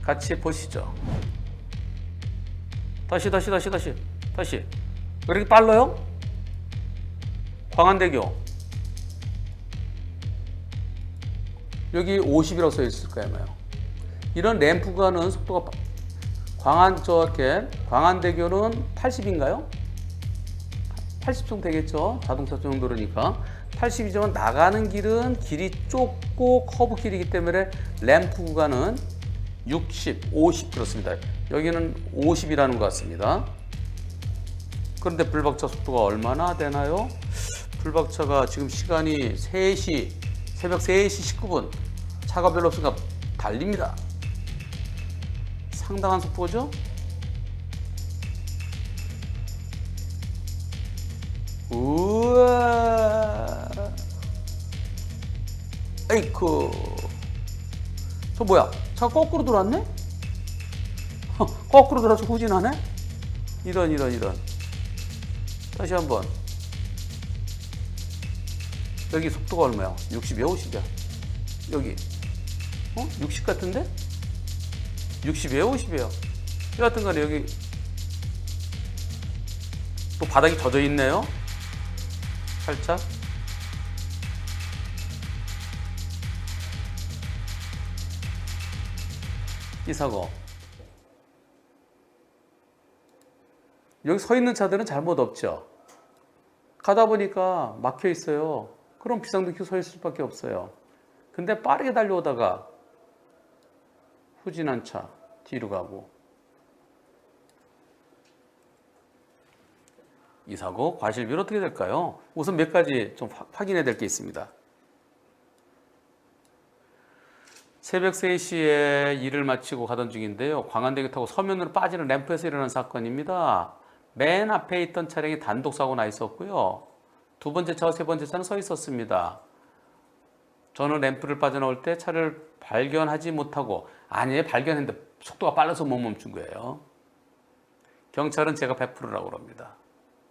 같이 보시죠. 다시. 왜 이렇게 빨라요? 광안대교. 여기 50이라고 써 있을 거예요. 이런 램프 가는 속도가 광안대교는 80인가요? 80 정도 되겠죠. 자동차 정도로니까. 80이지만 나가는 길은 길이 좁고 커브 길이기 때문에 램프 구간은 60, 50 그렇습니다. 여기는 50이라는 것 같습니다. 그런데 불박차 속도가 얼마나 되나요? 불박차가 지금 시간이 3시, 새벽 3시 19분. 차가 별로 없으니까 달립니다. 상당한 속도죠? 우와. 에이쿠. 저 뭐야? 차가 거꾸로 돌았네? 거꾸로 돌아서 후진하네? 이런. 다시 한번. 여기 속도가 얼마야? 60이야, 50이야? 여기. 60 같은데? 60이에요, 50이에요? 여하튼 간에 여기 또 바닥이 젖어 있네요. 살짝. 이 사고. 여기 서 있는 차들은 잘못 없죠. 가다 보니까 막혀 있어요. 그럼 비상등급 서 있을 수밖에 없어요. 근데 빠르게 달려오다가 후진한 차 뒤로 가고. 이 사고 과실비는 어떻게 될까요? 우선 몇 가지 좀 확인해야 될 게 있습니다. 새벽 3시에 일을 마치고 가던 중인데요. 광안대교 타고 서면으로 빠지는 램프에서 일어난 사건입니다. 맨 앞에 있던 차량이 단독 사고 나 있었고요. 두 번째 차와 세 번째 차는 서 있었습니다. 저는 램프를 빠져나올 때 차를 발견하지 못하고, 아니 발견했는데 속도가 빨라서 못 멈춘 거예요. 경찰은 제가 100%라고 그럽니다.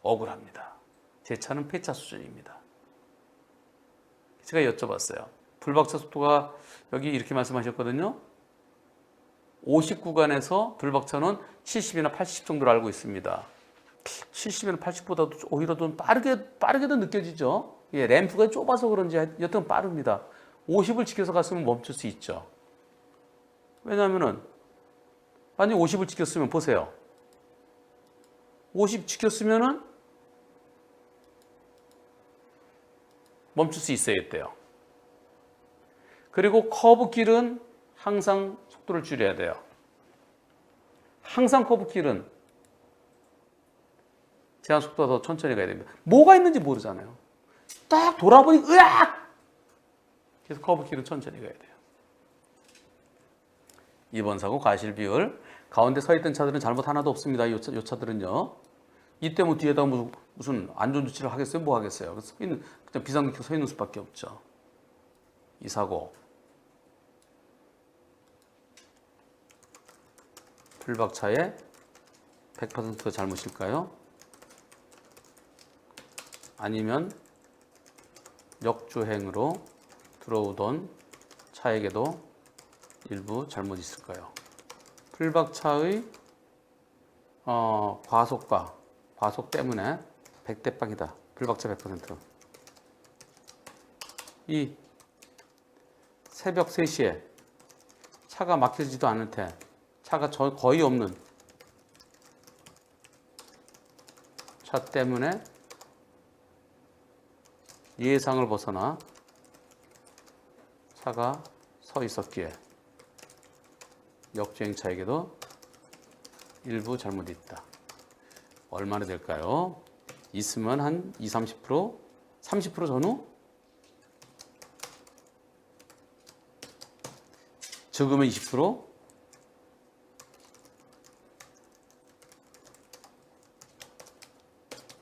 억울합니다. 제 차는 폐차 수준입니다. 제가 여쭤봤어요. 불박차 속도가 여기 이렇게 말씀하셨거든요. 50 구간에서 불박차는 70이나 80 정도로 알고 있습니다. 70이나 80보다도 오히려 좀 빠르게도 느껴지죠. 예, 램프가 좁아서 그런지 여튼 빠릅니다. 50을 지켜서 갔으면 멈출 수 있죠. 왜냐하면은 만약 50을 지켰으면 보세요. 50 지켰으면은 멈출 수 있어야겠대요. 그리고 커브길은 항상 속도를 줄여야 돼요. 항상 커브길은 제한 속도가 더 천천히 가야 됩니다. 뭐가 있는지 모르잖아요. 딱 돌아보니 으악! 그래서 커브길은 천천히 가야 돼요. 이번 사고 과실 비율. 가운데 서 있던 차들은 잘못 하나도 없습니다. 이 차들은요. 이때 뭐 뒤에다 무슨 안전조치를 하겠어요? 뭐 하겠어요? 그래서 그냥 비상등급 서 있는 수밖에 없죠. 이 사고. 불박차의 100% 잘못일까요? 아니면 역주행으로 들어오던 차에게도 일부 잘못이 있을까요? 불박차의 과속 때문에 100대 빵이다. 불박차 100%. 이 새벽 3시에 차가 막히지도 않을 테 차가 거의 없는 차 때문에 예상을 벗어나 차가 서 있었기에 역주행차에게도 일부 잘못이 있다. 얼마나 될까요? 있으면 한 20, 30%? 30% 전후? 적으면 20%?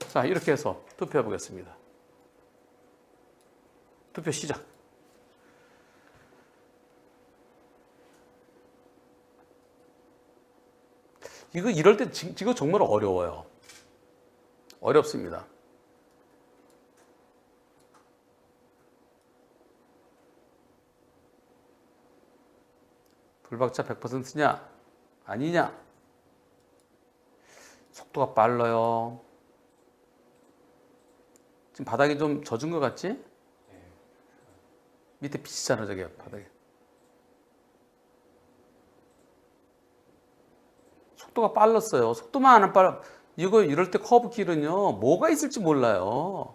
자, 이렇게 해서 투표해 보겠습니다. 투표 시작. 이럴 때 이거 정말 어려워요. 어렵습니다. 불박차 100%냐? 아니냐? 속도가 빨라요. 지금 바닥이 좀 젖은 것 같지? 밑에 비치잖아, 저기 바닥에. 속도가 빨랐어요. 속도만 안 빨라. 이거 이럴 때 커브 길은요, 뭐가 있을지 몰라요.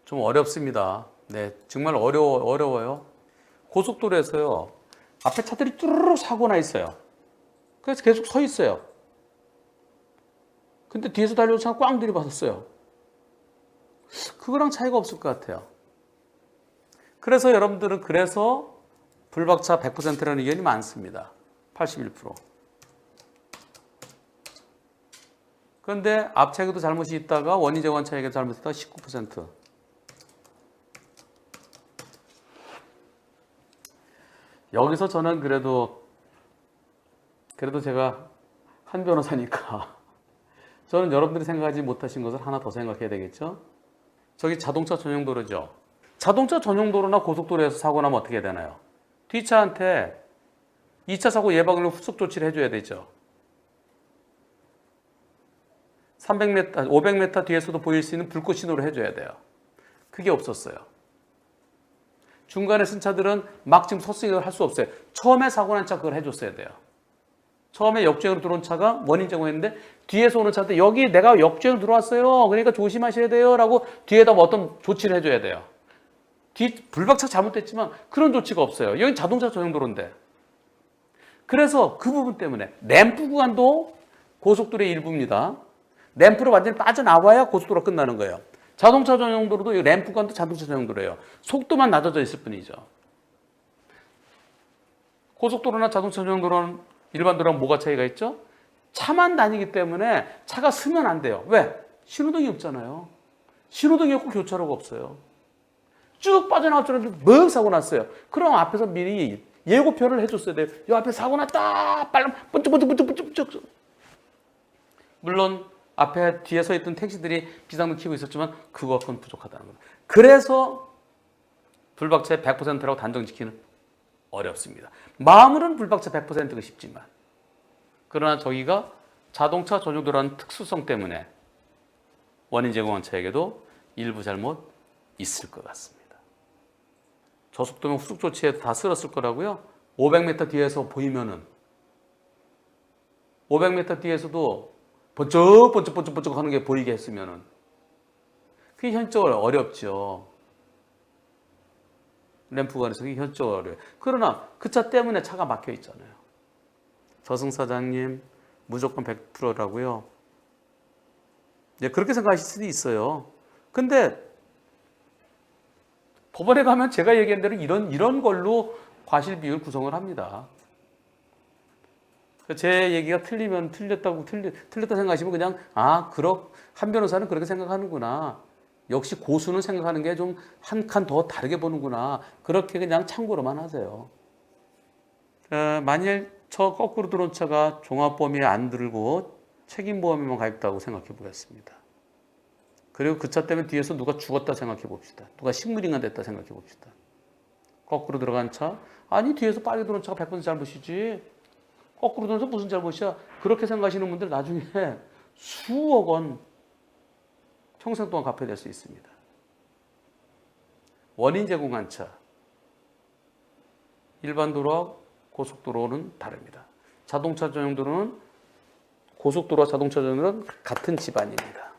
좀 어렵습니다. 네, 정말 어려워요. 고속도로에서요, 앞에 차들이 뚜루룩 사고 나 있어요. 그래서 계속 서 있어요. 근데 뒤에서 달려온 차가 꽝 들이받았어요. 그거랑 차이가 없을 것 같아요. 그래서 여러분들은 불박차 100%라는 의견이 많습니다. 81%. 그런데 앞차에도 잘못이 있다가 원인 제공 차에게 잘못이 있다가 19%. 여기서 저는 그래도 제가 한 변호사니까 저는 여러분들이 생각하지 못하신 것을 하나 더 생각해야 되겠죠. 저기 자동차 전용 도로죠. 자동차 전용 도로나 고속도로에서 사고 나면 어떻게 해야 되나요? 뒷차한테 2차 사고 예방을 후속 조치를 해줘야 되죠. 300m, 500m 뒤에서도 보일 수 있는 불꽃 신호를 해줘야 돼요. 그게 없었어요. 중간에 쓴 차들은 막 지금 섰으니까 할 수 없어요. 처음에 사고 난 차 그걸 해줬어야 돼요. 처음에 역주행으로 들어온 차가 원인 제공했는데 뒤에서 오는 차한테 여기 내가 역주행 들어왔어요. 그러니까 조심하셔야 돼요. 라고 뒤에다 뭐 어떤 조치를 해줘야 돼요. 불박차 잘못됐지만 그런 조치가 없어요. 여기 자동차 전용 도로인데. 그래서 그 부분 때문에 램프 구간도 고속도로의 일부입니다. 램프로 완전히 빠져나와야 고속도로가 끝나는 거예요. 자동차 전용 도로도 이 램프 구간도 자동차 전용 도로예요. 속도만 낮아져 있을 뿐이죠. 고속도로나 자동차 전용 도로는 일반 도로랑 뭐가 차이가 있죠? 차만 다니기 때문에 차가 서면 안 돼요. 왜? 신호등이 없잖아요. 신호등이 없고 교차로가 없어요. 쭉 빠져나갈 줄 알았는데 멍 사고 났어요. 그럼 앞에서 미리 예고편을 해줬어야 돼요. 이 앞에 사고 났다. 빨리 번쩍번쩍. 물론 앞에 뒤에 서 있던 택시들이 비상등 켜고 있었지만 그것건 부족하다는 거예요. 그래서 불박차 100%라고 단정 지키는 어렵습니다. 마음으로는 불박차 100%가 쉽지만 그러나 저기가 자동차 전용도로라는 특수성 때문에 원인 제공한 차에게도 일부 잘못 있을 것 같습니다. 저속도면 후속 조치에 다 쓸었을 거라고요. 500m 뒤에서 보이면은 500m 뒤에서도 번쩍 하는 게 보이게 했으면은 그게 현적으로 어렵죠. 램프 구간에서 그게 현적으로 어려워요. 그러나 그 차 때문에 차가 막혀 있잖아요. 저승사장님 무조건 100%라고요. 예, 그렇게 생각하실 수도 있어요. 근데 법원에 가면 제가 얘기한 대로 이런 걸로 과실 비율 구성을 합니다. 제 얘기가 틀리면 틀렸다 생각하시면 그냥 한 변호사는 그렇게 생각하는구나. 역시 고수는 생각하는 게 좀 한 칸 더 다르게 보는구나. 그렇게 그냥 참고로만 하세요. 만일 저 거꾸로 들어온 차가 종합보험에 안 들고 책임보험에만 가입했다고 생각해 보겠습니다. 그리고 그 차 때문에 뒤에서 누가 죽었다 생각해 봅시다. 누가 식물인간 됐다 생각해 봅시다. 거꾸로 들어간 차, 아니 뒤에서 빨리 들어온 차가 100% 잘못이지. 거꾸로 들어서 무슨 잘못이야? 그렇게 생각하시는 분들 나중에 수억 원 평생 동안 갚아야 될 수 있습니다. 원인 제공한 차, 일반 도로와 고속도로는 다릅니다. 자동차 전용 도로는 고속도로와 자동차 전용 도로는 같은 집안입니다.